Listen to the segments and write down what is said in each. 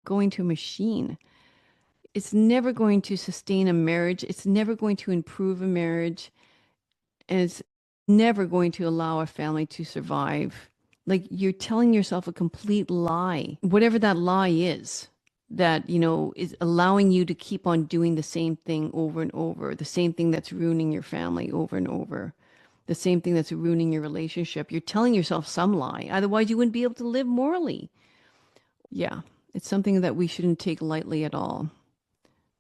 going to a machine. It's never going to sustain a marriage. It's never going to improve a marriage. And it's never going to allow a family to survive. Like you're telling yourself a complete lie, whatever that lie is, that, is allowing you to keep on doing the same thing over and over, the same thing that's ruining your family over and over, the same thing that's ruining your relationship. You're telling yourself some lie. Otherwise, you wouldn't be able to live morally. Yeah, it's something that we shouldn't take lightly at all.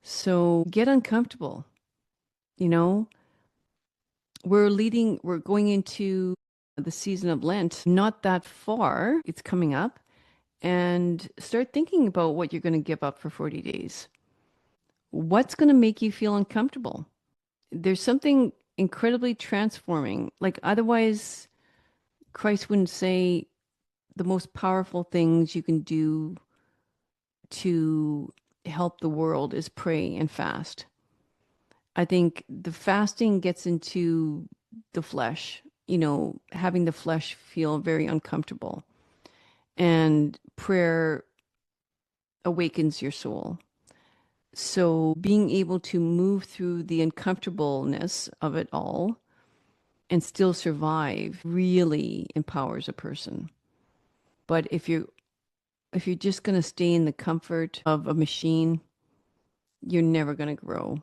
So get uncomfortable. You know, we're going into the season of Lent, not that far. It's coming up. And start thinking about what you're going to give up for 40 days. What's going to make you feel uncomfortable? There's something incredibly transforming. Like, otherwise, Christ wouldn't say the most powerful things you can do to help the world is pray and fast. I think the fasting gets into the flesh, having the flesh feel very uncomfortable. And prayer awakens your soul. So being able to move through the uncomfortableness of it all and still survive really empowers a person. But if you're just going to stay in the comfort of a machine, you're never going to grow.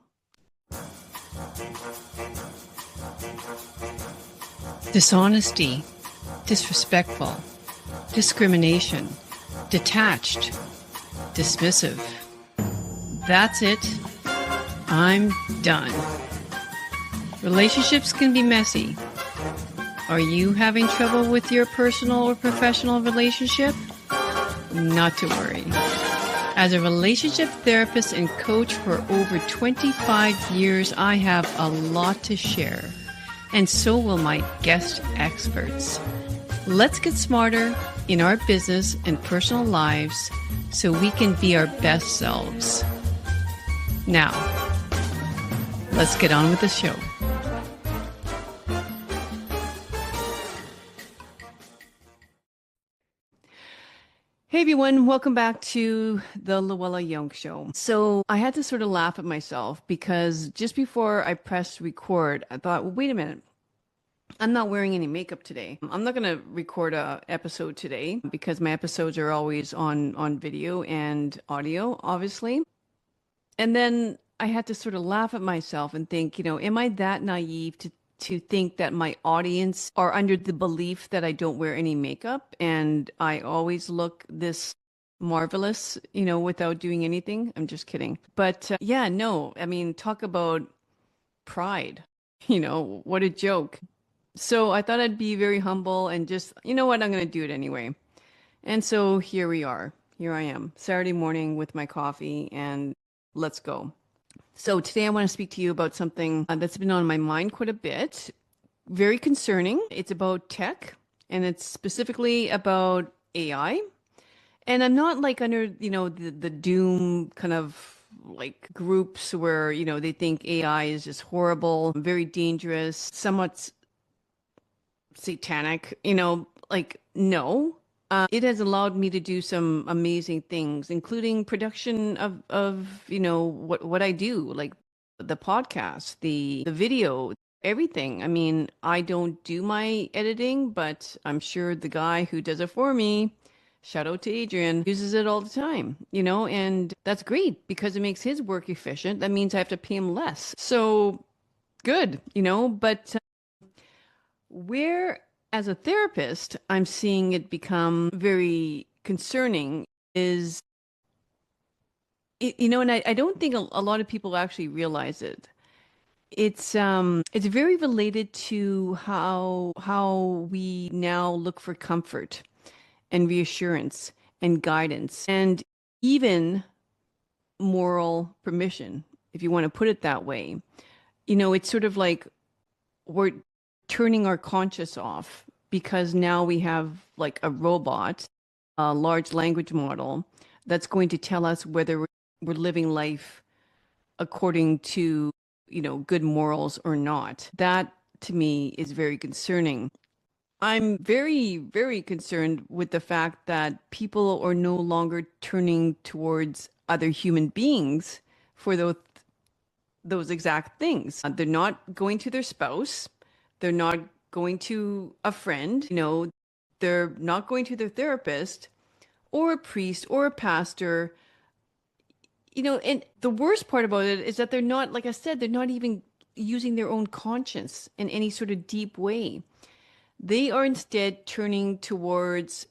Dishonesty, disrespectful, discrimination, detached, dismissive. That's it. I'm done. Relationships can be messy. Are you having trouble with your personal or professional relationship? Not to worry. As a relationship therapist and coach for over 25 years, I have a lot to share. And so will my guest experts. Let's get smarter in our business and personal lives so we can be our best selves. Now, let's get on with the show. Hey everyone, welcome back to the Luella Young Show. So I had to sort of laugh at myself because just before I pressed record, I thought, well, wait a minute. I'm not wearing any makeup today. I'm not going to record a episode today because my episodes are always on video and audio, obviously. And then I had to sort of laugh at myself and think, am I that naive to think that my audience are under the belief that I don't wear any makeup and I always look this marvelous, without doing anything? I'm just kidding. But yeah, no, I mean, talk about pride. What a joke. So I thought I'd be very humble and just, you know what, I'm going to do it anyway. And so here we are. Here I am, Saturday morning with my coffee, and let's go. So today I want to speak to you about something that's been on my mind quite a bit, very concerning. It's about tech, and it's specifically about AI. And I'm not like under, the doom kind of like groups where, they think AI is just horrible, very dangerous, somewhat satanic, like no. It has allowed me to do some amazing things, including production of what I do, like the podcast, the video, everything. I mean, I don't do my editing, but I'm sure the guy who does it for me, shout out to Adrian, uses it all the time, and that's great because it makes his work efficient. That means I have to pay him less. So good, but where as a therapist, I'm seeing it become very concerning is, and I don't think a lot of people actually realize it. It's very related to how we now look for comfort and reassurance and guidance and even moral permission, if you want to put it that way. It's sort of like we're turning our conscious off because now we have like a robot, a large language model that's going to tell us whether we're living life according to, good morals or not. That to me is very concerning. I'm very, very concerned with the fact that people are no longer turning towards other human beings for those exact things. They're not going to their spouse. They're not going to a friend. They're not going to their therapist or a priest or a pastor. And the worst part about it is that they're not, like I said, they're not even using their own conscience in any sort of deep way. They are instead turning towards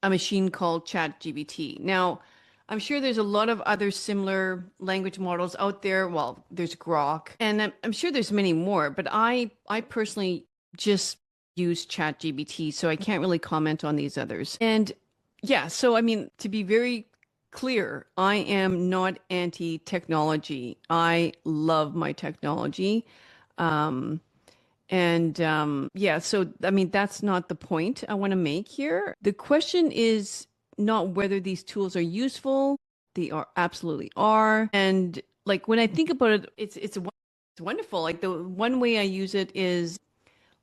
a machine called ChatGPT. Now, I'm sure there's a lot of other similar language models out there. Well, there's Grok, and I'm sure there's many more, but I personally just use ChatGPT, so I can't really comment on these others. And yeah, so I mean, to be very clear, I am not anti-technology. I love my technology. Um, yeah, so I mean, that's not the point I want to make here. The question is not whether these tools are useful. They are absolutely are. And like when I think about it, it's wonderful. Like the one way I use it is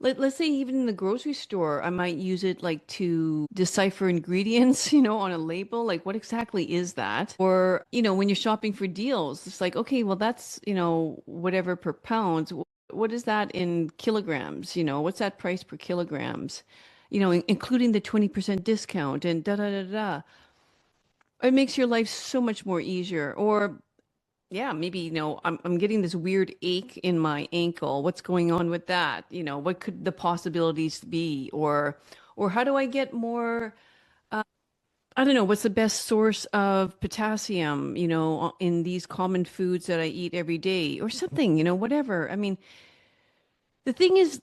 let's say even in the grocery store, I might use it like to decipher ingredients, on a label. Like what exactly is that? Or, when you're shopping for deals, it's like, okay, well that's, whatever per pound. What is that in kilograms? What's that price per kilograms? Including the 20% discount and da da da da. It makes your life so much more easier. Or yeah, maybe, I'm getting this weird ache in my ankle. What's going on with that? What could the possibilities be? Or how do I get more, I don't know, what's the best source of potassium, in these common foods that I eat every day or something, whatever. I mean, the thing is,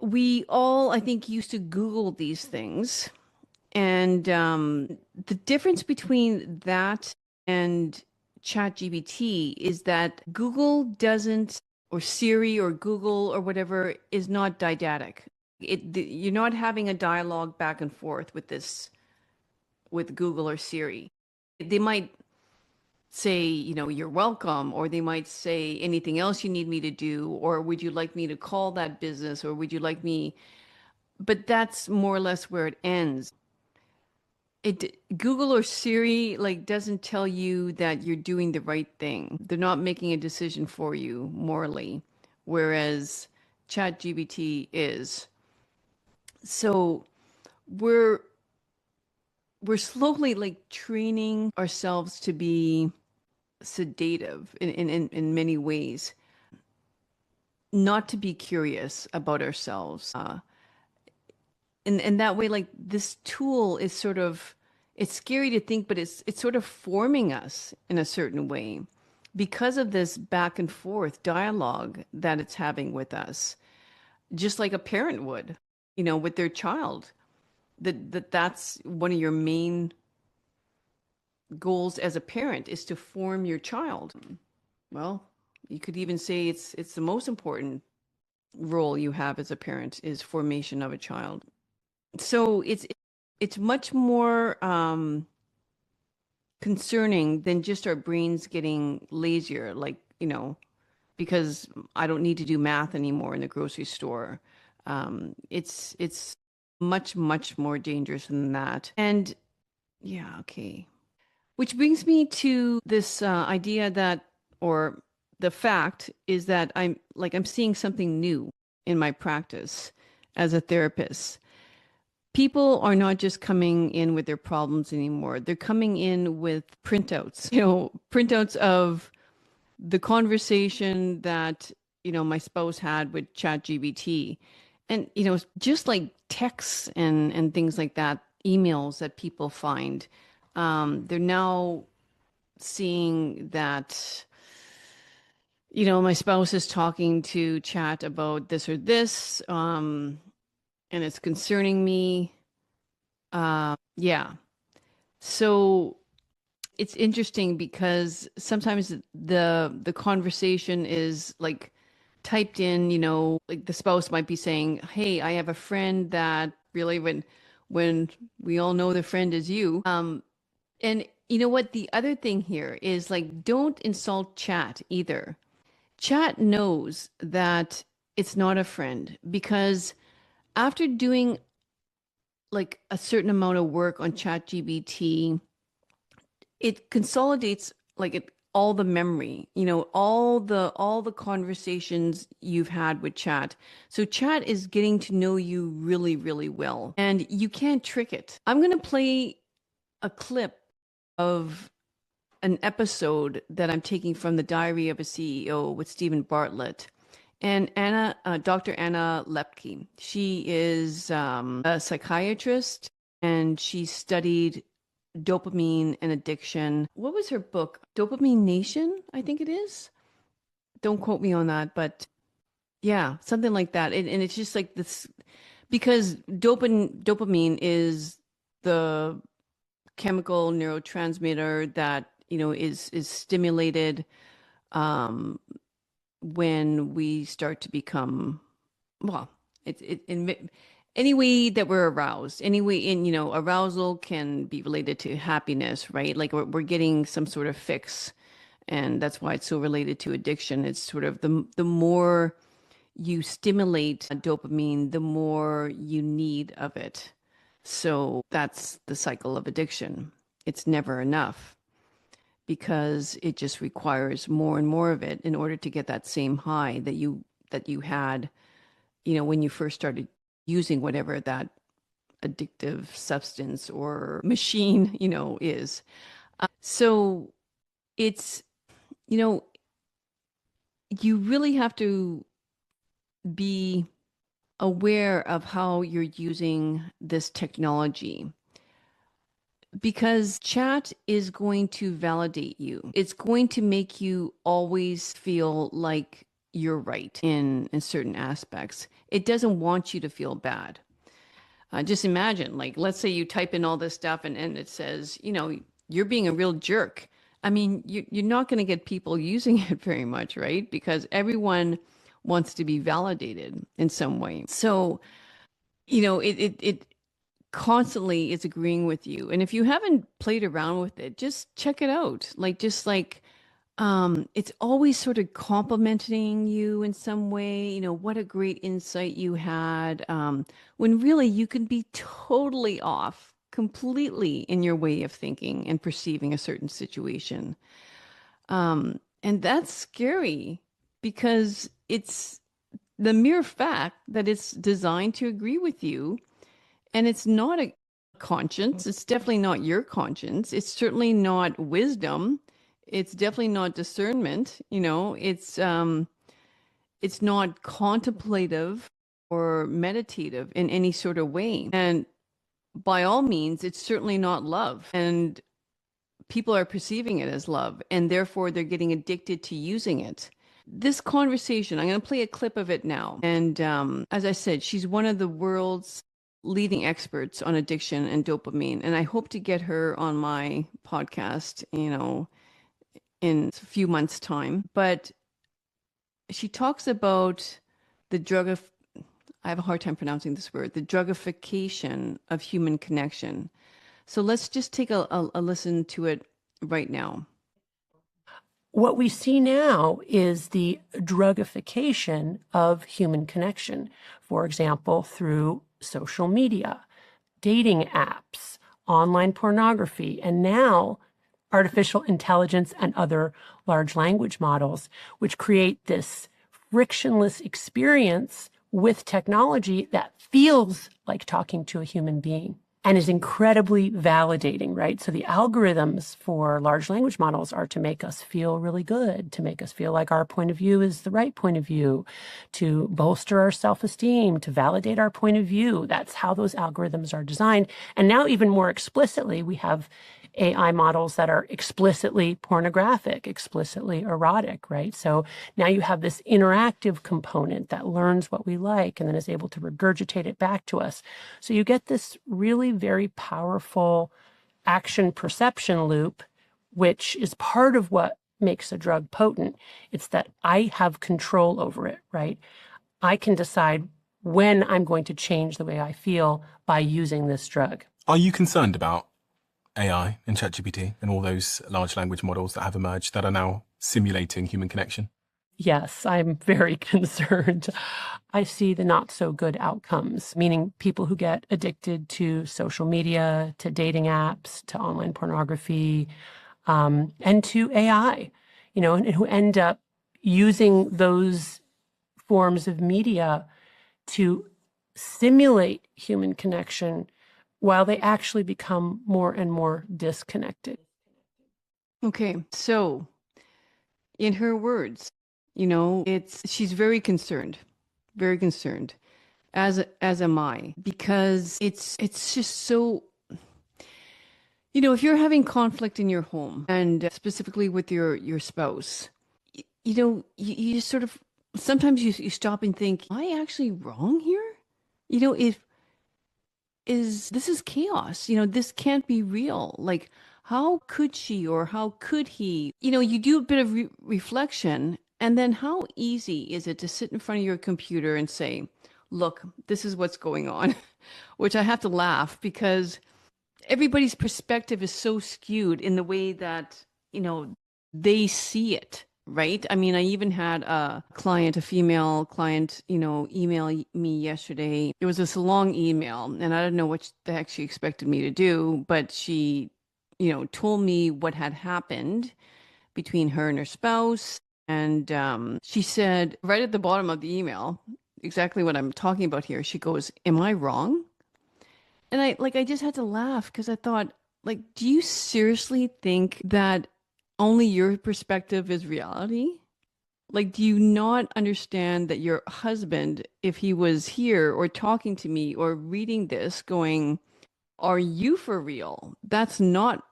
we all, I think, used to Google these things. And the difference between that and ChatGPT is that Google doesn't, or Siri or Google or whatever, is not didactic. You're not having a dialogue back and forth with with Google or Siri. They might say, you're welcome, or they might say anything else you need me to do, or would you like me to call that business, or would you like me, but that's more or less where it ends. Google or Siri like doesn't tell you that you're doing the right thing. They're not making a decision for you morally, whereas ChatGPT is. So we're we're slowly like training ourselves to be sedative in many ways, not to be curious about ourselves. And that way, like this tool is sort of, it's scary to think, but it's sort of forming us in a certain way because of this back and forth dialogue that it's having with us, just like a parent would, with their child. That's one of your main goals as a parent is to form your child. Well, you could even say it's the most important role you have as a parent is formation of a child. So it's much more concerning than just our brains getting lazier, like, because I don't need to do math anymore in the grocery store. It's much, much more dangerous than that. And yeah, okay. Which brings me to this idea that, or the fact is that I'm seeing something new in my practice as a therapist. People are not just coming in with their problems anymore. They're coming in with printouts, printouts of the conversation that, my spouse had with ChatGPT. And, just like texts and things like that, emails that people find, they're now seeing that, my spouse is talking to chat about this or this, and it's concerning me. Yeah. So it's interesting because sometimes the conversation is like typed in, like the spouse might be saying, "Hey, I have a friend that really when we all know the friend is you." And you know what? The other thing here is like don't insult chat either. Chat knows that it's not a friend because After doing like a certain amount of work on ChatGPT, it consolidates like it all the memory, all the conversations you've had with chat. So chat is getting to know you really, really well, and you can't trick it. I'm going to play a clip of an episode that I'm taking from the Diary of a CEO with Stephen Bartlett. And Dr. Anna Lepke, she is a psychiatrist, and she studied dopamine and addiction. What was her book? Dopamine Nation, I think it is. Don't quote me on that, but yeah, something like that. And it's just like this because dopamine is the chemical neurotransmitter that, is stimulated um, when we start to become, well, in any way that we're aroused, any way in, arousal can be related to happiness, right? Like we're getting some sort of fix. And that's why it's so related to addiction. It's sort of the more you stimulate dopamine, the more you need of it. So that's the cycle of addiction. It's never enough because it just requires more and more of it in order to get that same high that you had, when you first started using whatever that addictive substance or machine, is. So it's, you know, you really have to be aware of how you're using this technology because chat is going to validate you. It's going to make you always feel like you're right in certain aspects. It doesn't want you to feel bad. Just imagine, like, let's say you type in all this stuff and it says, you're being a real jerk. I mean, you're not going to get people using it very much, right? Because everyone wants to be validated in some way. So, it constantly is agreeing with you. And if you haven't played around with it, just check it out. It's always sort of complimenting you in some way, what a great insight you had, when really you can be totally off, completely in your way of thinking and perceiving a certain situation. And that's scary because it's the mere fact that it's designed to agree with you, and it's not a conscience. It's definitely not your conscience. It's certainly not wisdom. It's definitely not discernment. It's not contemplative or meditative in any sort of way. And by all means, it's certainly not love. And people are perceiving it as love, and therefore they're getting addicted to using it. This conversation, I'm going to play a clip of it now. And as I said, she's one of the world's leading experts on addiction and dopamine. And I hope to get her on my podcast, in a few months' time. But she talks about the I have a hard time pronouncing this word, the drugification of human connection. So let's just take a listen to it right now. What we see now is the drugification of human connection, for example, through social media, dating apps, online pornography, and now artificial intelligence and other large language models, which create this frictionless experience with technology that feels like talking to a human being and is incredibly validating, right? So the algorithms for large language models are to make us feel really good, to make us feel like our point of view is the right point of view, to bolster our self-esteem, to validate our point of view. That's how those algorithms are designed. And now even more explicitly, we have AI models that are explicitly pornographic, explicitly erotic, right? So now you have this interactive component that learns what we like and then is able to regurgitate it back to us. So you get this really very powerful action perception loop, which is part of what makes a drug potent. It's that I have control over it, right? I can decide when I'm going to change the way I feel by using this drug. Are you concerned about AI and ChatGPT and all those large language models that have emerged that are now simulating human connection? Yes, I'm very concerned. I see the not so good outcomes, meaning people who get addicted to social media, to dating apps, to online pornography, and to AI, and who end up using those forms of media to simulate human connection while they actually become more and more disconnected. Okay, so in her words, she's very concerned, as am I, because it's just so, if you're having conflict in your home and specifically with your spouse, you just sort of sometimes you stop and think, am I actually wrong here? If this is chaos, this can't be real. Like, how could she or how could he? You do a bit of reflection, and then how easy is it to sit in front of your computer and say, look, this is what's going on, which I have to laugh because everybody's perspective is so skewed in the way that, they see it, right? I mean, I even had a client, a female client, email me yesterday. It was this long email, and I don't know what the heck she expected me to do, but she, told me what had happened between her and her spouse. And she said, right at the bottom of the email, exactly what I'm talking about here. She goes, am I wrong? And I just had to laugh because I thought, like, do you seriously think that only your perspective is reality? Like, do you not understand that your husband, if he was here or talking to me or reading this, going, are you for real? That's not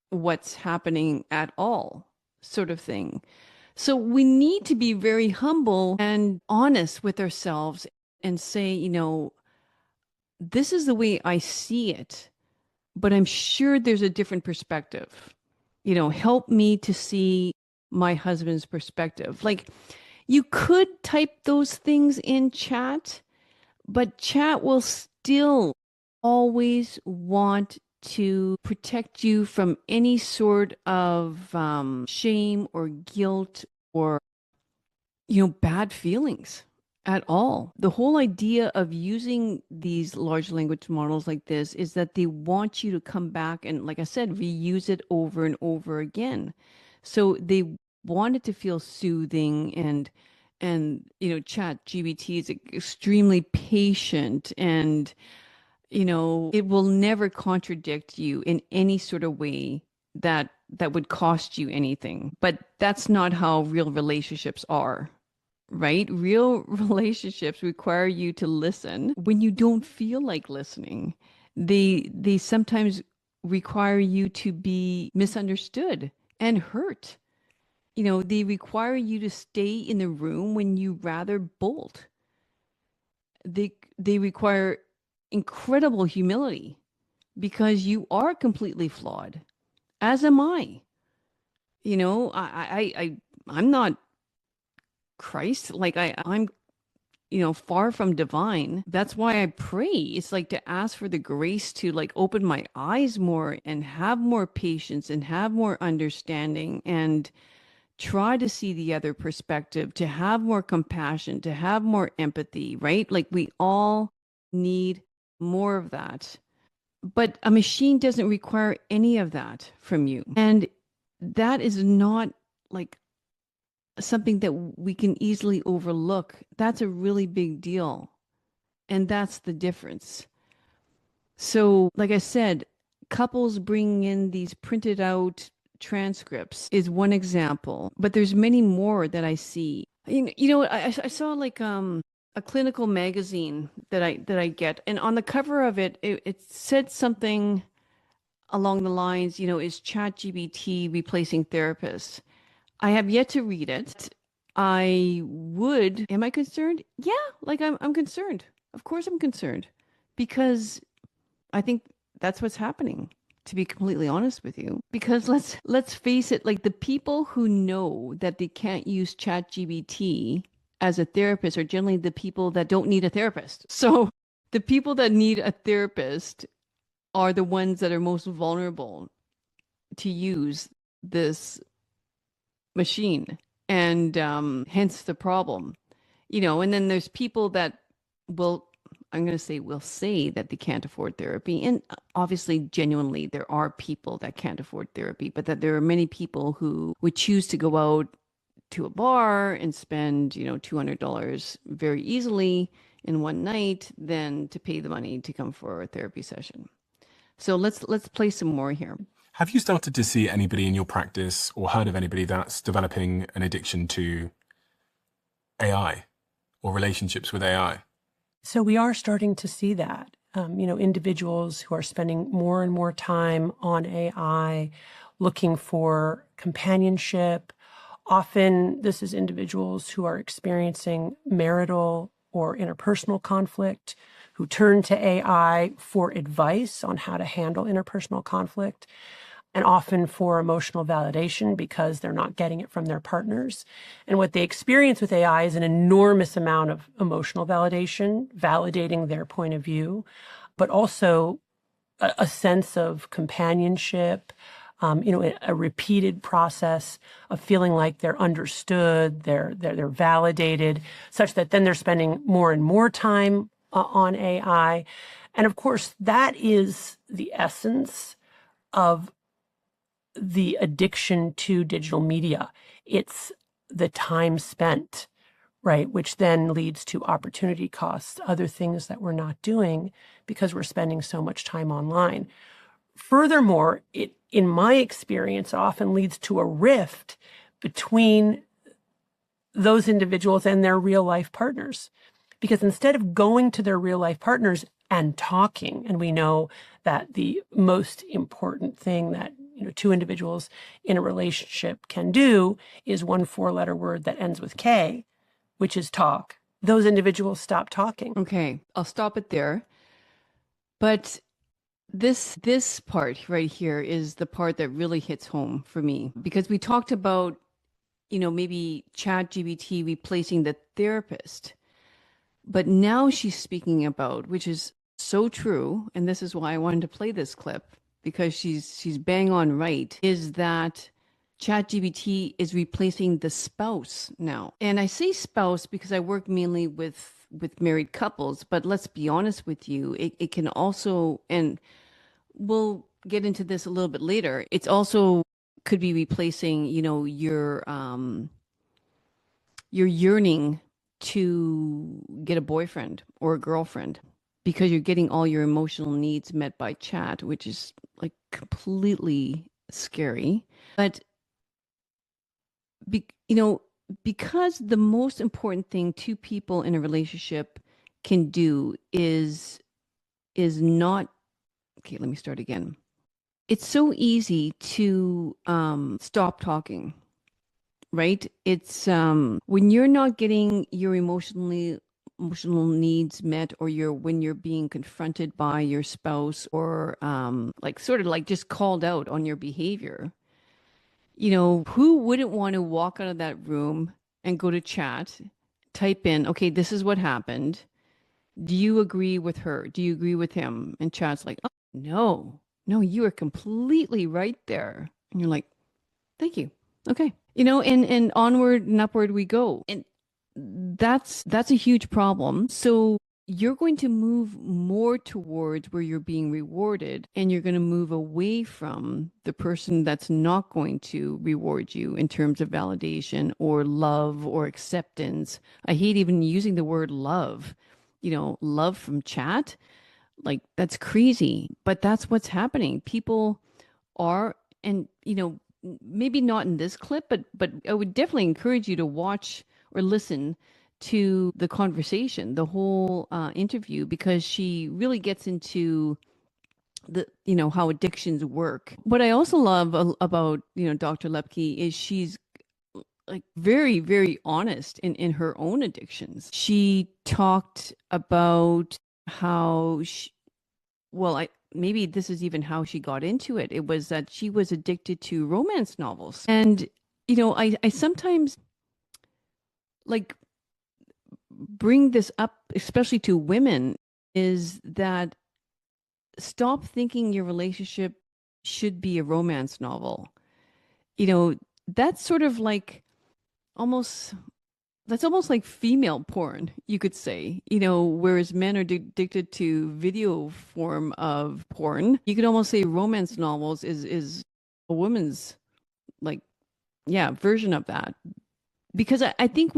what's happening at all, sort of thing. So we need to be very humble and honest with ourselves and say, this is the way I see it, but I'm sure there's a different perspective. Help me to see my husband's perspective. Like, you could type those things in chat, but chat will still always want to protect you from any sort of shame or guilt or bad feelings at all. The whole idea of using these large language models like this is that they want you to come back and, like I said, reuse it over and over again. So they want it to feel soothing, and ChatGPT is extremely patient, and it will never contradict you in any sort of way that would cost you anything. But that's not how real relationships are, right? Real relationships require you to listen when you don't feel like listening. They sometimes require you to be misunderstood and hurt. They require you to stay in the room when you rather bolt. They require incredible humility because you are completely flawed, as am I. I'm not Christ. Like I'm far from divine. That's why I pray. It's like to ask for the grace to like open my eyes more and have more patience and have more understanding and try to see the other perspective, to have more compassion, to have more empathy, right? Like we all need more of that. But a machine doesn't require any of that from you. And that is not like something that we can easily overlook. That's a really big deal. And that's the difference. So, like I said, couples bringing in these printed out transcripts is one example, but there's many more that I see. I saw like a clinical magazine that I get, and on the cover of it said something along the lines, is ChatGPT replacing therapists? I have yet to read it. Am I concerned? Yeah, like I'm concerned. Of course I'm concerned because I think that's what's happening, to be completely honest with you. Because let's face it, like the people who know that they can't use ChatGPT as a therapist are generally the people that don't need a therapist. So the people that need a therapist are the ones that are most vulnerable to use this machine. And hence the problem. And then there's people that will, I'm going to say, will say that they can't afford therapy. And obviously, genuinely, there are people that can't afford therapy, but that there are many people who would choose to go out to a bar and spend, $200 very easily in one night than to pay the money to come for a therapy session. So let's play some more here. Have you started to see anybody in your practice or heard of anybody that's developing an addiction to AI or relationships with AI? So we are starting to see that. Individuals who are spending more and more time on AI, looking for companionship. Often this is individuals who are experiencing marital or interpersonal conflict, who turn to AI for advice on how to handle interpersonal conflict, and often for emotional validation because they're not getting it from their partners. And what they experience with AI is an enormous amount of emotional validation, validating their point of view, but also a sense of companionship, a repeated process of feeling like they're understood, they're validated, such that then they're spending more and more time on AI. And of course, that is the essence of the addiction to digital media. It's the time spent, right? Which then leads to opportunity costs, other things that we're not doing because we're spending so much time online. Furthermore, it, in my experience, often leads to a rift between those individuals and their real life partners. Because instead of going to their real life partners and talking, and we know that the most important thing that two individuals in a relationship can do is one four-letter word that ends with K, which is talk. Those individuals stop talking. Okay, I'll stop it there. But this part right here is the part that really hits home for me, because we talked about, maybe ChatGPT replacing the therapist. But now she's speaking about, which is so true, and this is why I wanted to play this clip, because she's bang on right, is that ChatGPT is replacing the spouse now. And I say spouse because I work mainly with married couples, but let's be honest with you, it can also, and we'll get into this a little bit later, it's also could be replacing, your yearning to get a boyfriend or a girlfriend because you're getting all your emotional needs met by chat, which is like completely scary. But because the most important thing two people in a relationship can do is not, okay, let me start again. It's so easy to stop talking, right? It's when you're not getting your emotional needs met, or when you're being confronted by your spouse, or like sort of like just called out on your behavior. Who wouldn't want to walk out of that room and go to chat, type in, okay, this is what happened. Do you agree with her? Do you agree with him? And chat's like, oh, no, you are completely right there. And you're like, thank you. Okay. And onward and upward we go. And that's a huge problem. So you're going to move more towards where you're being rewarded, and you're going to move away from the person that's not going to reward you in terms of validation or love or acceptance. I hate even using the word love, love from chat. Like, that's crazy, but that's what's happening. People are, and maybe not in this clip, but I would definitely encourage you to watch or listen to the conversation, the whole interview, because she really gets into how addictions work. What I also love about Dr. Lembke is she's like very, very honest in her own addictions. She talked about how maybe this is even how she got into it. It was that she was addicted to romance novels. And, I sometimes like bring this up, especially to women, is that stop thinking your relationship should be a romance novel. That's sort of like almost that's almost like female porn, you could say. Whereas men are addicted to video form of porn. You could almost say romance novels is a woman's like yeah, version of that. Because I think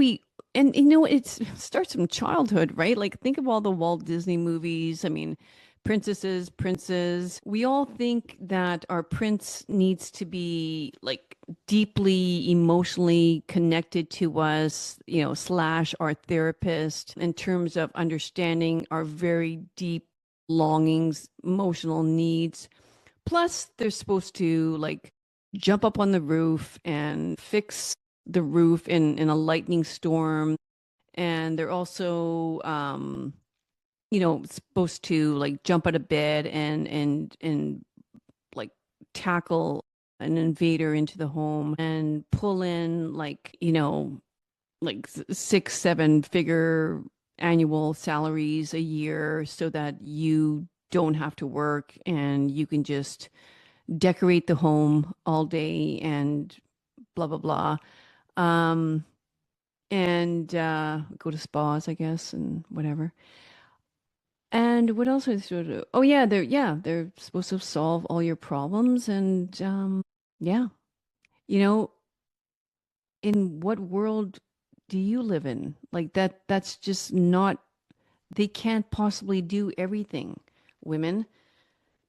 and it starts from childhood, right? Like think of all the Walt Disney movies. I mean, princesses, princes. We all think that our prince needs to be like deeply emotionally connected to us, slash our therapist in terms of understanding our very deep longings, emotional needs. Plus, they're supposed to like jump up on the roof and fix the roof in a lightning storm. And they're also, supposed to like jump out of bed and like tackle an invader into the home and pull in like, like six, seven figure annual salaries a year so that you don't have to work and you can just decorate the home all day and blah blah blah. Um, and go to spas, I guess, and whatever. And what else are they supposed to do? Oh yeah, they're supposed to solve all your problems and yeah. You know, in what world do you live in? Like that's just not they can't possibly do everything, women.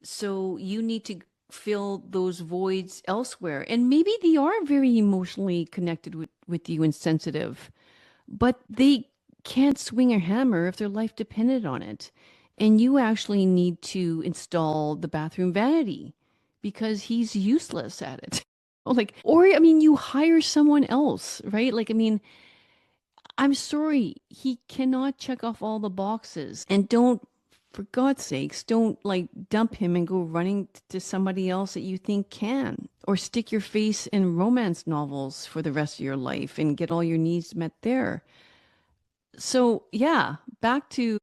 So you need to fill those voids elsewhere. And maybe they are very emotionally connected with you and sensitive, but they can't swing a hammer if their life depended on it. And you actually need to install the bathroom vanity because he's useless at it. Like, or I mean, you hire someone else, right? Like, I mean, I'm sorry, he cannot check off all the boxes. And don't, for God's sakes, don't like dump him and go running to somebody else that you think can. Or stick your face in romance novels for the rest of your life and get all your needs met there. So, yeah, back to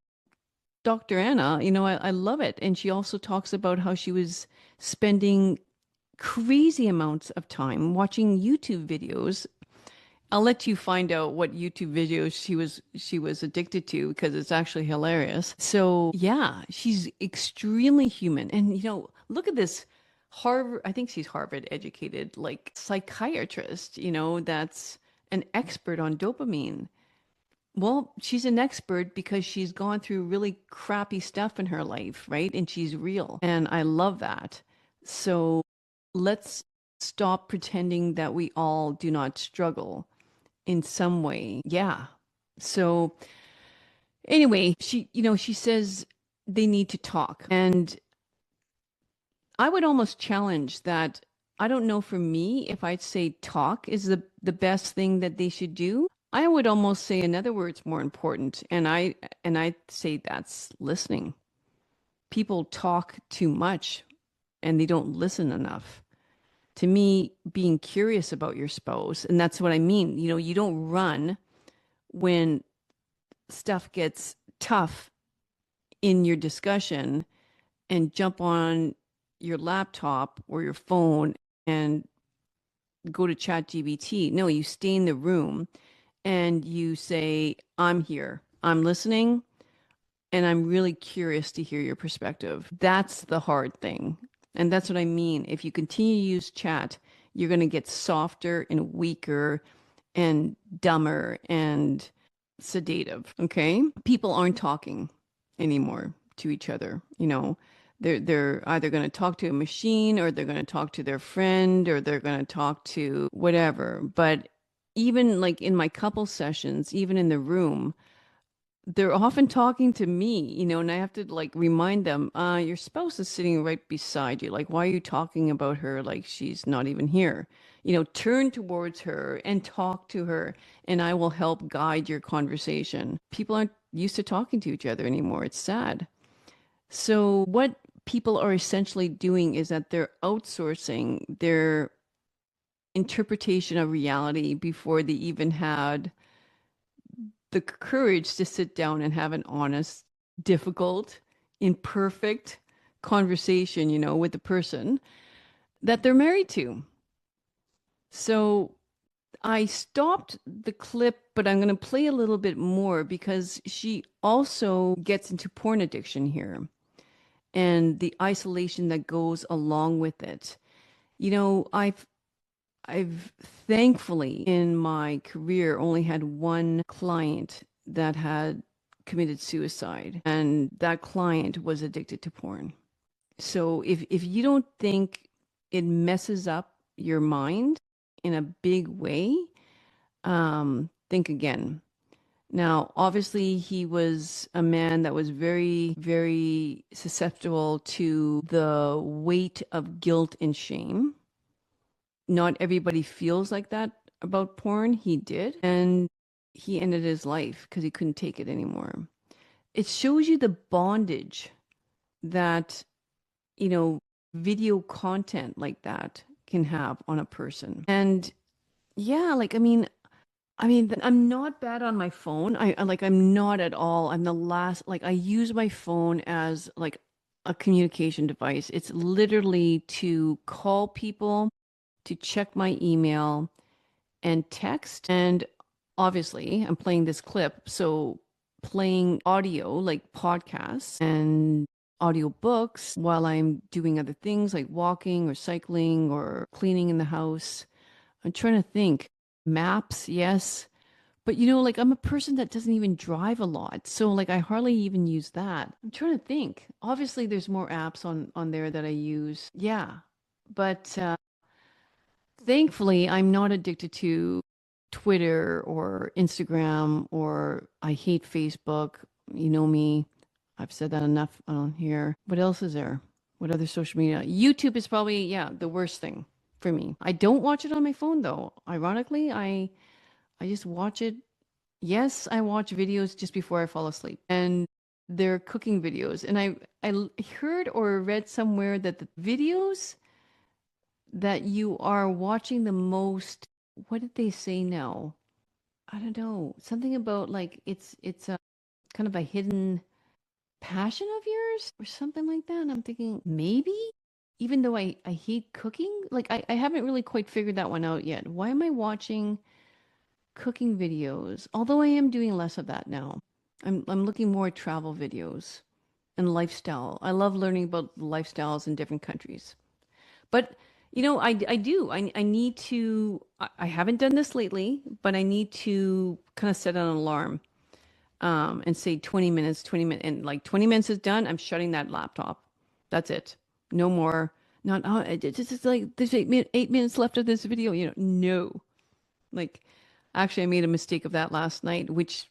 Dr. Anna, I love it. And she also talks about how she was spending crazy amounts of time watching YouTube videos. I'll let you find out what YouTube videos she was addicted to because it's actually hilarious. So yeah, she's extremely human. And look at this Harvard, I think she's Harvard educated, like psychiatrist, that's an expert on dopamine. Well, she's an expert because she's gone through really crappy stuff in her life, right? And she's real. And I love that. So let's stop pretending that we all do not struggle in some way. Yeah. So anyway, she says they need to talk. And I would almost challenge that. I don't know for me if I'd say talk is the best thing that they should do. I would almost say another word's more important. And I say that's listening. People talk too much and they don't listen enough. To me, being curious about your spouse, and that's what I mean. You don't run when stuff gets tough in your discussion and jump on your laptop or your phone and go to ChatGPT. No, you stay in the room and you say, I'm here, I'm listening, and I'm really curious to hear your perspective. That's the hard thing. And that's what I mean. If you continue to use chat, you're going to get softer and weaker and dumber and sedative. Okay. People aren't talking anymore to each other. They're either going to talk to a machine or they're going to talk to their friend or they're going to talk to whatever. But even like in my couple sessions, even in the room, they're often talking to me, and I have to like remind them, your spouse is sitting right beside you. Like, why are you talking about her like she's not even here? Turn towards her and talk to her, and I will help guide your conversation. People aren't used to talking to each other anymore. It's sad. So, what people are essentially doing is that they're outsourcing their interpretation of reality before they even had the courage to sit down and have an honest, difficult, imperfect conversation, with the person that they're married to. So I stopped the clip, but I'm going to play a little bit more because she also gets into porn addiction here and the isolation that goes along with it. You know, I've thankfully in my career only had one client that had committed suicide, and that client was addicted to porn. So if you don't think it messes up your mind in a big way, think again. Now, obviously, he was a man that was very, very susceptible to the weight of guilt and shame. Not everybody feels like that about porn. He did. And he ended his life because he couldn't take it anymore. It shows you the bondage that, you know, video content like that can have on a person. And yeah, like, I'm not bad on my phone. I'm not at all. I'm the last, like, I use my phone as like a communication device. It's literally to call people, to check my email and text. And obviously, I'm playing this clip. So playing audio like podcasts and audiobooks while I'm doing other things like walking or cycling or cleaning in the house. I'm trying to think. Maps, yes. But you know, like I'm a person that doesn't even drive a lot. So like I hardly even use that. I'm trying to think. Obviously there's more apps on there that I use. Yeah. But thankfully I'm not addicted to Twitter or Instagram or I hate Facebook. You know me. I've said that enough on here. What else is there? What other social media? YouTube is probably, yeah, the worst thing for me. I don't watch it on my phone though. Ironically, I just watch it. Yes, I watch videos just before I fall asleep, and they're cooking videos. And I heard or read somewhere that the videos that you are watching the most, what did they say now? I don't know. Something about like it's a kind of a hidden passion of yours or something like that. And I'm thinking maybe even though I hate cooking, like I haven't really quite figured that one out yet. Why am I watching cooking videos? Although I am doing less of that now. I'm looking more at travel videos and lifestyle. I love learning about lifestyles in different countries. But you know, I do. I need to I haven't done this lately, but I need to kind of set an alarm and say 20 minutes, 20 minutes, and like 20 minutes is done, I'm shutting that laptop. That's it. No more. Not, oh, it's just like there's 8 minutes left of this video. You know, no. Like, actually, I made a mistake of that last night, which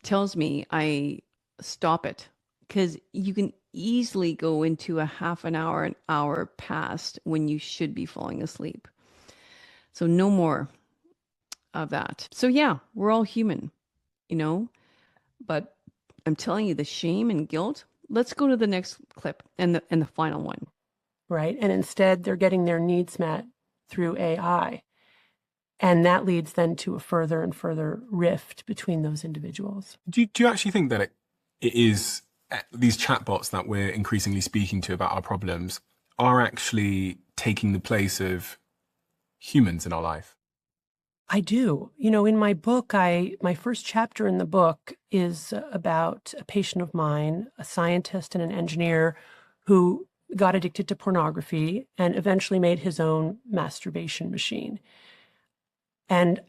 tells me I stop it because you can easily go into a half an hour past when you should be falling asleep. So no more of that. So yeah, we're all human, you know, but I'm telling you the shame and guilt. Let's go to the next clip and the final one. Right. And instead, they're getting their needs met through AI. And that leads then to a further and further rift between those individuals. Do you actually think that it is these chatbots that we're increasingly speaking to about our problems are actually taking the place of humans in our life? I do. You know, in my book, my first chapter in the book is about a patient of mine, a scientist and an engineer who got addicted to pornography and eventually made his own masturbation machine. And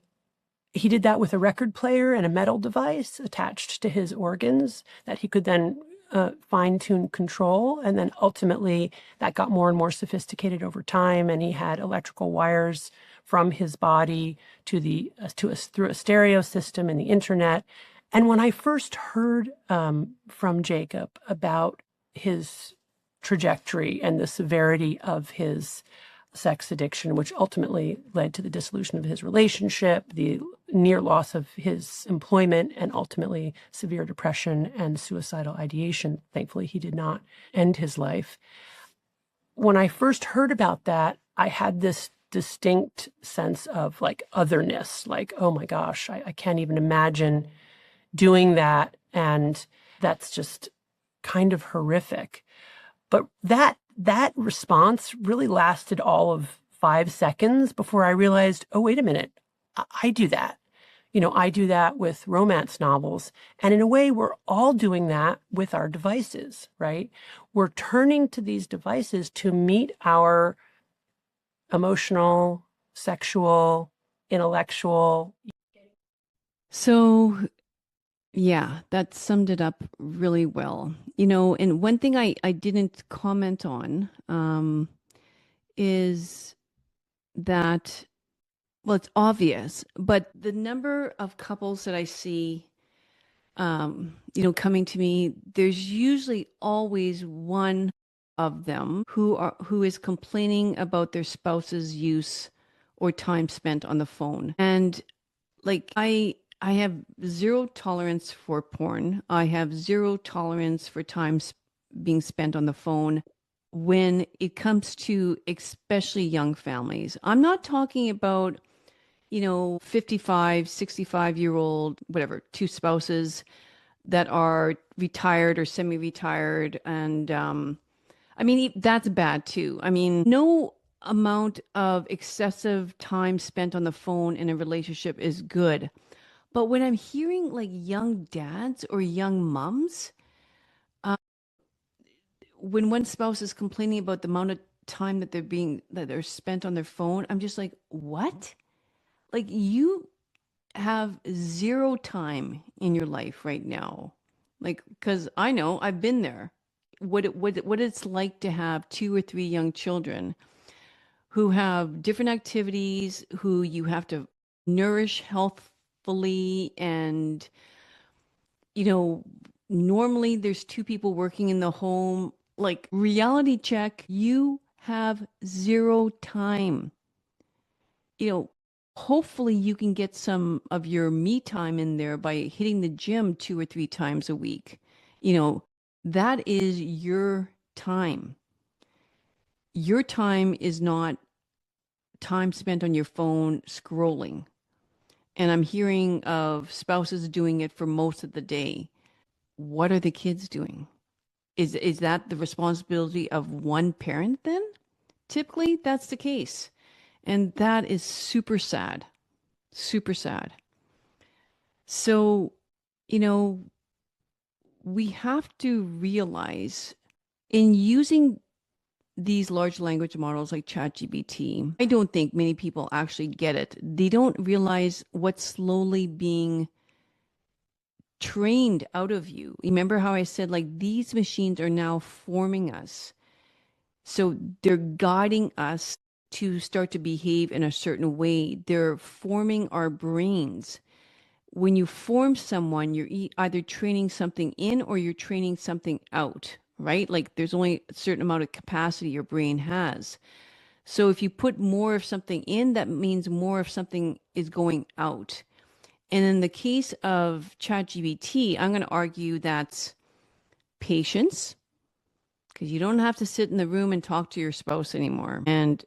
he did that with a record player and a metal device attached to his organs that he could then fine-tune control. And then ultimately that got more and more sophisticated over time. And he had electrical wires from his body through a stereo system and the internet. And when I first heard from Jacob about his trajectory and the severity of his sex addiction, which ultimately led to the dissolution of his relationship, the near loss of his employment, and ultimately severe depression and suicidal ideation. Thankfully, he did not end his life. When I first heard about that, I had this distinct sense of like otherness, like, oh my gosh, I can't even imagine doing that. And that's just kind of horrific. But that response really lasted all of 5 seconds before I realized, oh, wait a minute, I do that. I do that with romance novels. And in a way, we're all doing that with our devices, right? We're turning to these devices to meet our emotional, sexual, intellectual. So, yeah, that summed it up really well. And one thing I didn't comment on is that, well, it's obvious, but the number of couples that I see, coming to me, there's usually always one of them who is complaining about their spouse's use or time spent on the phone. And like I have zero tolerance for porn. I have zero tolerance for being spent on the phone when it comes to especially young families. I'm not talking about, 55, 65-year-old, whatever, two spouses that are retired or semi-retired. And I mean, that's bad too. I mean, no amount of excessive time spent on the phone in a relationship is good. But when I'm hearing like young dads or young moms, when one spouse is complaining about the amount of time that they're spent on their phone, I'm just like, what? Like you have zero time in your life right now. Like, because I know I've been there. What it's like to have two or three young children who have different activities, who you have to nourish healthfully and you know, normally there's two people working in the home. Like, reality check, you have zero time. You know, hopefully you can get some of your me time in there by hitting the gym two or three times a week. You know, that is your time. Your time is not time spent on your phone scrolling. And I'm hearing of spouses doing it for most of the day. What are the kids doing? Is that the responsibility of one parent then? Typically, that's the case. And that is super sad. Super sad. So, you know, we have to realize in using these large language models like ChatGPT, I don't think many people actually get it. They don't realize what's slowly being trained out of you. Remember how I said, like, these machines are now forming us. So they're guiding us to start to behave in a certain way. They're forming our brains. When you form someone, you're either training something in or you're training something out, right? Like there's only a certain amount of capacity your brain has. So if you put more of something in, that means more of something is going out. And in the case of ChatGPT, I'm going to argue that's patience, because you don't have to sit in the room and talk to your spouse anymore. And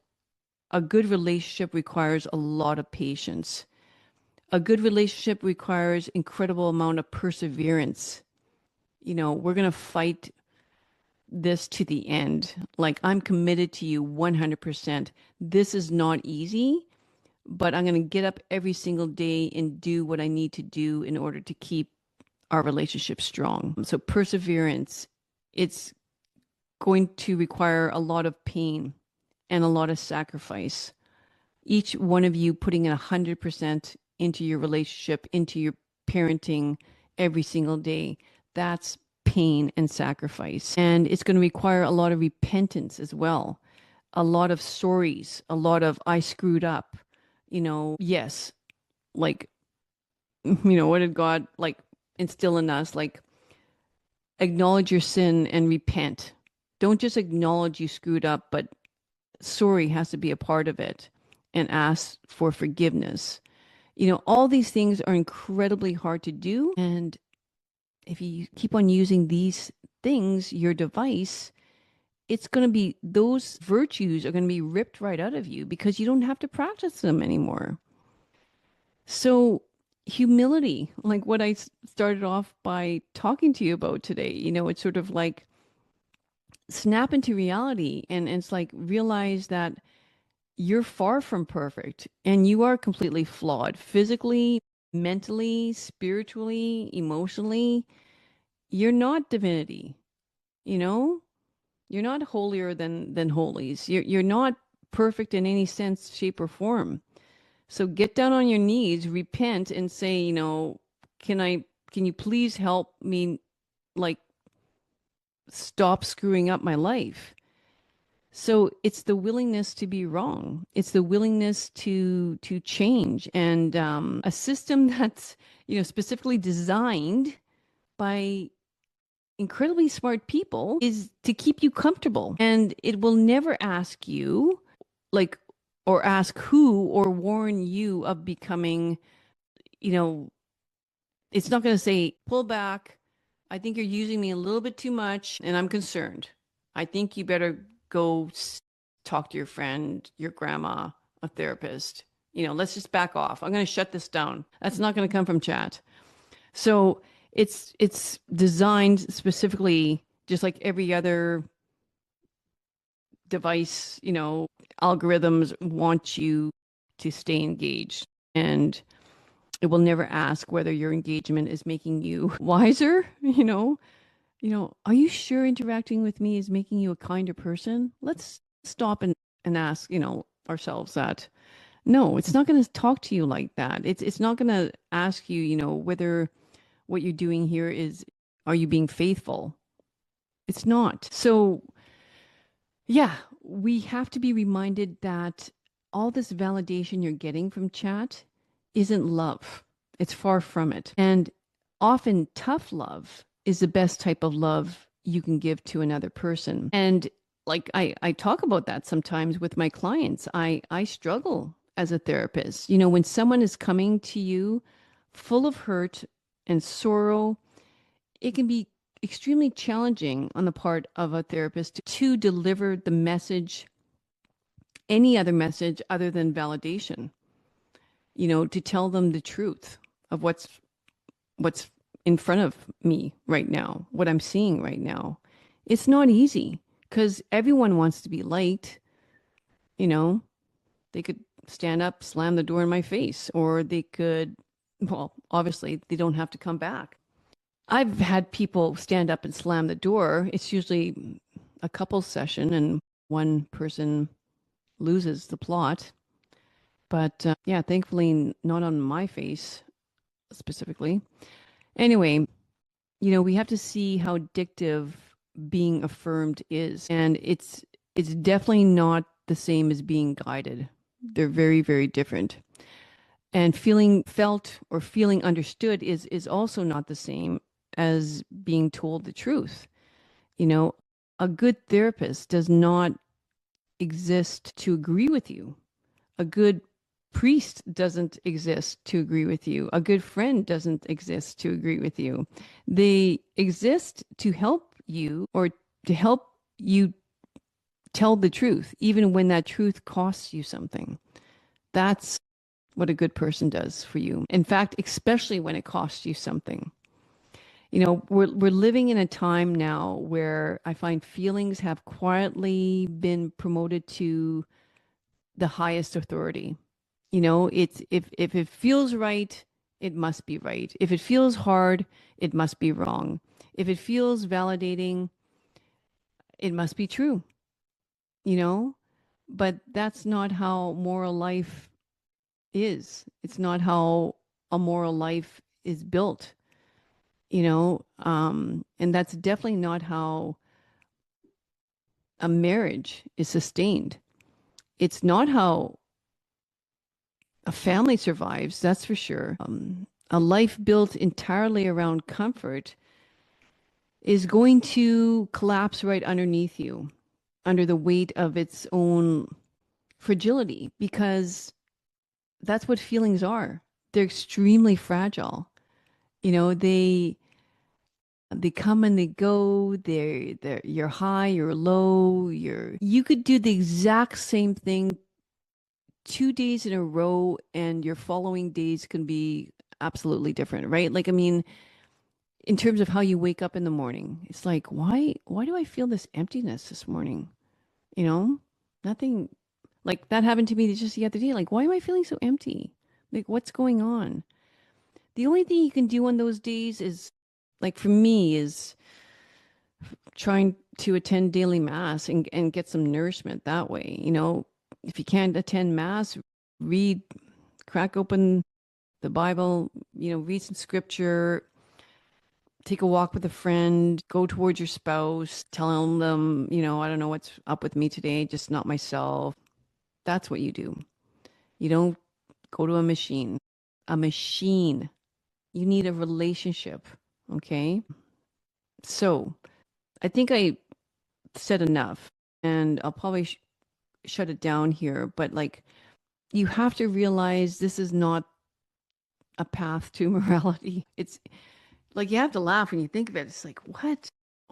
a good relationship requires a lot of patience. A good relationship requires incredible amount of perseverance. We're going to fight this to the end. Like, I'm committed to you 100%. This is not easy, but I'm going to get up every single day and do what I need to do in order to keep our relationship strong. So perseverance, it's going to require a lot of pain and a lot of sacrifice. Each one of you putting in 100% into your relationship, into your parenting every single day. That's pain and sacrifice. And it's going to require a lot of repentance as well. A lot of sorries, a lot of I screwed up. Yes, like, what did God like instill in us? Like, acknowledge your sin and repent. Don't just acknowledge you screwed up, but sorry has to be a part of it, and ask for forgiveness. All these things are incredibly hard to do. And if you keep on using these things, your device, it's going to be, those virtues are going to be ripped right out of you because you don't have to practice them anymore. So, humility, like what I started off by talking to you about today, it's sort of like snap into reality, and it's like realize that you're far from perfect and you are completely flawed physically, mentally, spiritually, emotionally. You're not divinity, you know? You're not holier than holies. You're not perfect in any sense, shape, or form. So get down on your knees, repent, and say, can I, can you please help me, like, stop screwing up my life? So it's the willingness to be wrong. It's the willingness to change, and a system that's specifically designed by incredibly smart people is to keep you comfortable, and it will never ask you, like, or ask who or warn you of becoming, you know, it's not going to say, pull back. I think you're using me a little bit too much and I'm concerned. I think you better go talk to your friend, your grandma, a therapist. Let's just back off. I'm going to shut this down. That's not going to come from chat. So it's designed specifically, just like every other device, algorithms want you to stay engaged. And it will never ask whether your engagement is making you wiser, are you sure interacting with me is making you a kinder person? Let's stop and ask, ourselves that. No, it's not going to talk to you like that. It's not going to ask you, whether what you're doing here is, are you being faithful? It's not. So, yeah, we have to be reminded that all this validation you're getting from chat isn't love. It's far from it. And often tough love is the best type of love you can give to another person. And like I talk about that sometimes with my clients. I struggle as a therapist. When someone is coming to you full of hurt and sorrow, it can be extremely challenging on the part of a therapist to deliver the message, any other message other than validation, to tell them the truth of what's in front of me right now, what I'm seeing right now. It's not easy because everyone wants to be liked. You know, they could stand up, slam the door in my face, or they could, well, obviously, they don't have to come back. I've had people stand up and slam the door. It's usually a couples session and one person loses the plot. But yeah, thankfully, not on my face specifically. Anyway, we have to see how addictive being affirmed is. And it's definitely not the same as being guided. They're very, very different. And feeling felt or feeling understood is also not the same as being told the truth. A good therapist does not exist to agree with you. A good priest doesn't exist to agree with you. A good friend doesn't exist to agree with you. They exist to help you, or to help you tell the truth, even when that truth costs you something. That's what a good person does for you. In fact, especially when it costs you something. We're living in a time now where I find feelings have quietly been promoted to the highest authority. It's if it feels right, it must be right. If it feels hard, it must be wrong. If it feels validating, it must be true. you know but that's not how moral life is. It's not how a moral life is built. And that's definitely not how a marriage is sustained. It's not how a family survives, that's for sure. A life built entirely around comfort is going to collapse right underneath you, under the weight of its own fragility, because that's what feelings are. They're extremely fragile. They come and they go. You're high, you're low, you could do the exact same thing 2 days in a row and your following days can be absolutely different, right? Like, I mean, in terms of how you wake up in the morning, it's like, why do I feel this emptiness this morning? you know Nothing, Like that happened to me just the other day. Like, why am I feeling so empty? Like, what's going on? The only thing you can do on those days is, like, for me, is trying to attend daily mass and get some nourishment that way. You know, if you can't attend mass, read, crack open the Bible, you know, read some scripture, take a walk with a friend, go towards your spouse, telling them, you know, I don't know what's up with me today, just not myself. That's what you do. You don't go to a machine. A machine. You need a relationship. Okay. So I think I said enough and I'll probably shut it down here. But like, you have to realize this is not a path to morality. It's like you have to laugh when you think of it. It's like, what?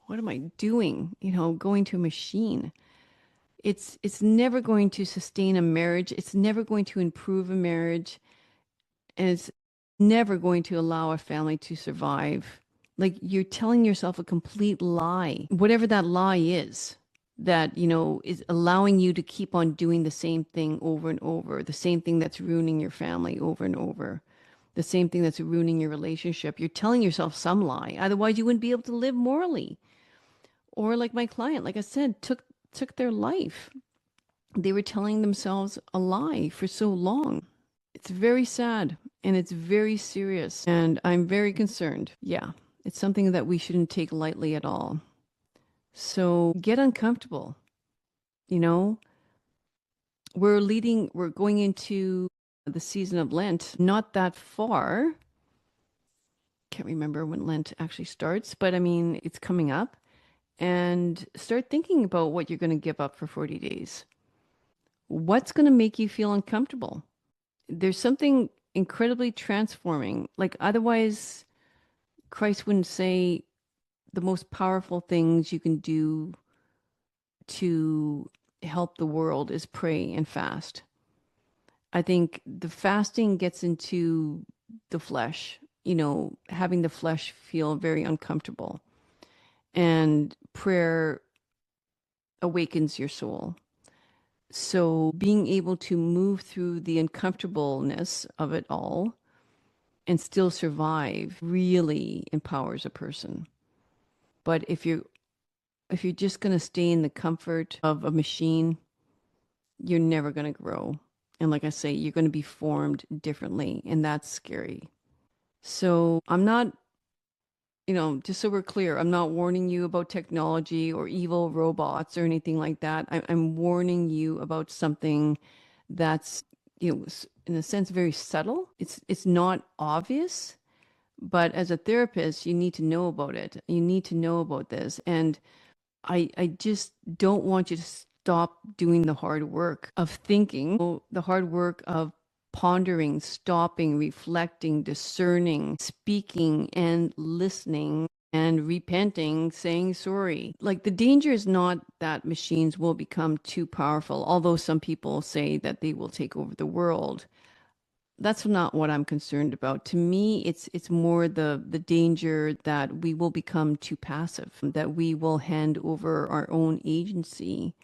What am I doing? You know, going to a machine. It's never going to sustain a marriage. It's never going to improve a marriage. And it's never going to allow a family to survive. Like you're telling yourself a complete lie, whatever that lie is, that, you know, is allowing you to keep on doing the same thing over and over, the same thing that's ruining your family over and over, the same thing that's ruining your relationship. You're telling yourself some lie. Otherwise, you wouldn't be able to live morally. Or like my client, like I said, took their life. They were telling themselves a lie for so long. It's very sad and it's very serious. And I'm very concerned. Yeah, it's something that we shouldn't take lightly at all. So get uncomfortable. You know, we're going into the season of Lent, not that far. Can't remember when Lent actually starts, but I mean, it's coming up. And start thinking about what you're going to give up for 40 days. What's going to make you feel uncomfortable? There's something incredibly transforming. Like, otherwise, Christ wouldn't say the most powerful things you can do to help the world is pray and fast. I think the fasting gets into the flesh, you know, having the flesh feel very uncomfortable. And prayer awakens your soul. So being able to move through the uncomfortableness of it all and still survive really empowers a person. But if you're just going to stay in the comfort of a machine, you're never going to grow. And like I say, you're going to be formed differently, and that's scary. So I'm not, you know, just so we're clear, I'm not warning you about technology or evil robots or anything like that. I'm warning you about something that's, you know, in a sense, very subtle. It's not obvious, but as a therapist, you need to know about it. You need to know about this. And I just don't want you to stop doing the hard work of thinking, the hard work of pondering, stopping, reflecting, discerning, speaking, and listening and repenting, saying sorry. Like the danger is not that machines will become too powerful, although some people say that they will take over the world. That's not what I'm concerned about. To me, it's more the danger that we will become too passive, that we will hand over our own agency,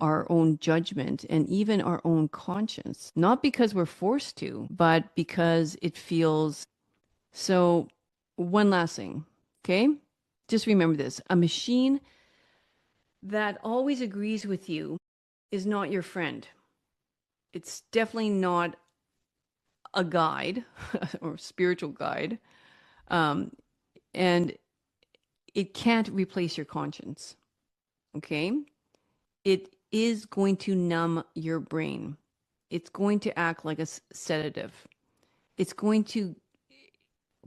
our own judgment, and even our own conscience, not because we're forced to, but because it feels so. One last thing, okay? Just remember this. A machine that always agrees with you is not your friend. It's definitely not a guide or spiritual guide. Um, and it can't replace your conscience. Okay. It is going to numb your brain. It's going to act like a sedative. It's going to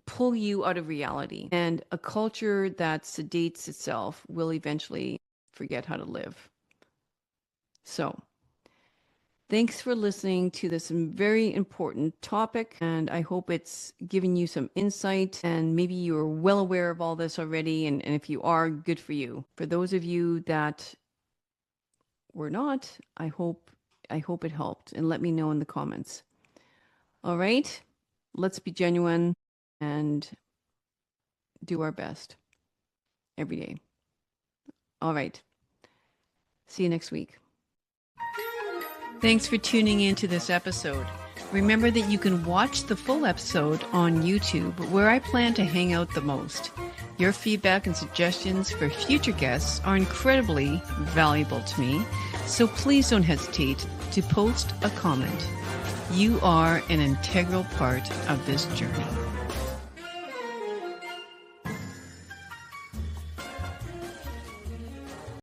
pull you out of reality. And a culture that sedates itself will eventually forget how to live. So, thanks for listening to this very important topic, and I hope it's given you some insight, and maybe you're well aware of all this already, and if you are, good for you. For those of you that were not, I hope it helped, and let me know in the comments. All right, let's be genuine and do our best every day. All right, see you next week. Thanks for tuning in to this episode. Remember that you can watch the full episode on YouTube, where I plan to hang out the most. Your feedback and suggestions for future guests are incredibly valuable to me, so please don't hesitate to post a comment. You are an integral part of this journey.